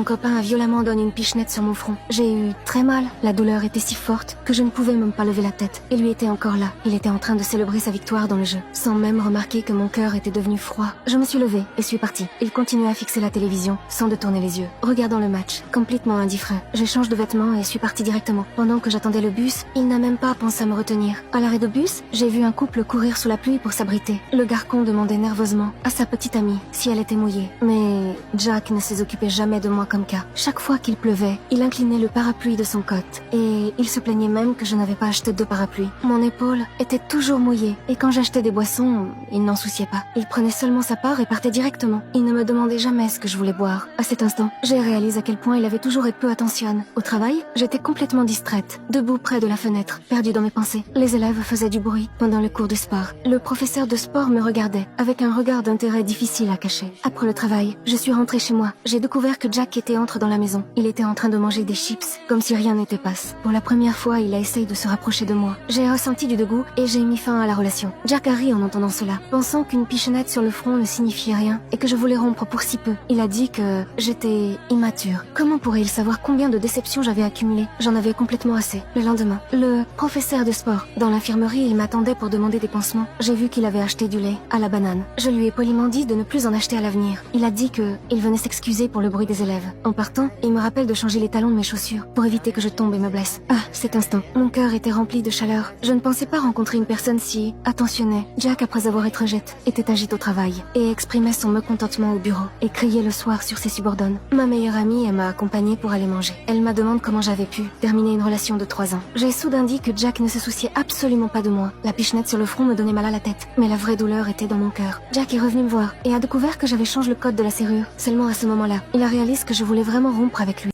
copain a violemment donné une pichenette sur mon front. J'ai eu très mal. La douleur était si forte que je ne pouvais même pas lever la tête. Et lui était encore là. Il était en train de célébrer sa victoire dans le jeu, sans même remarquer que mon cœur était devenu froid. Je me suis levée et suis partie. Il continuait à fixer la télévision, sans détourner les yeux, regardant le match, complètement indifférent. Je change de vêtements et suis partie directement. Pendant que j'attendais le bus, il n'a même pas pensé à me retenir. À l'arrêt de bus, j'ai vu un couple courir sous la pluie pour s'abriter. Le garçon demandait nerveusement à sa petite amie si elle était mouillée. Mais Jack ne s'est occupé jamais de moi comme cas. Chaque fois qu'il pleuvait, il inclinait le parapluie de son côte. Et il se plaignait même que je n'avais pas acheté de parapluie. Mon épaule était toujours mouillée. Et quand j'achetais des boissons, il n'en souciait pas. Il prenait seulement sa part et partait directement. Il ne me demandait jamais ce que je voulais boire. À cet instant, j'ai réalisé à quel point il avait toujours été peu attentionné. Au travail, j'étais complètement distraite, debout près de la fenêtre, perdue dans mes pensées. Les élèves faisaient du bruit pendant le cours de sport. Le professeur de sport me regardait, avec un regard d'intérêt difficile à cacher. Après le travail, je suis rentrée chez moi. J'ai découvert que Jack entre dans la maison. Il était en train de manger des chips, comme si rien n'était passé. Pour la première fois, il a essayé de se rapprocher de moi. J'ai ressenti du dégoût et j'ai mis fin à la relation. Jack a ri en entendant cela, pensant qu'une pichenette sur le front ne signifiait rien et que je voulais rompre pour si peu. Il a dit que j'étais immature. Comment pourrait-il savoir combien de déceptions j'avais accumulées? J'en avais complètement assez. Le lendemain, le professeur de sport. Dans l'infirmerie, il m'attendait pour demander des pansements. J'ai vu qu'il avait acheté du lait à la banane. Je lui ai poliment dit de ne plus en acheter à l'avenir. Il a dit que il venait s'excuser pour le bruit des élèves. En partant, il me rappelle de changer les talons de mes chaussures pour éviter que je tombe et me blesse. Ah, cet instant, mon cœur était rempli de chaleur. Je ne pensais pas rencontrer une personne si attentionnée. Jack, après avoir été rejette, était agité au travail et exprimait son mécontentement au bureau et criait le soir sur ses subordonnes. Ma meilleure amie, elle m'a accompagnée pour aller manger. Elle m'a demandé comment j'avais pu terminer une relation de 3 ans. J'ai soudain dit que Jack ne se souciait absolument pas de moi. La pichenette sur le front me donnait mal à la tête, mais la vraie douleur était dans mon cœur. Jack est revenu me voir et a découvert que j'avais changé le code de la serrure. Seulement à ce moment-là, il a réalisé que je voulais vraiment rompre avec lui.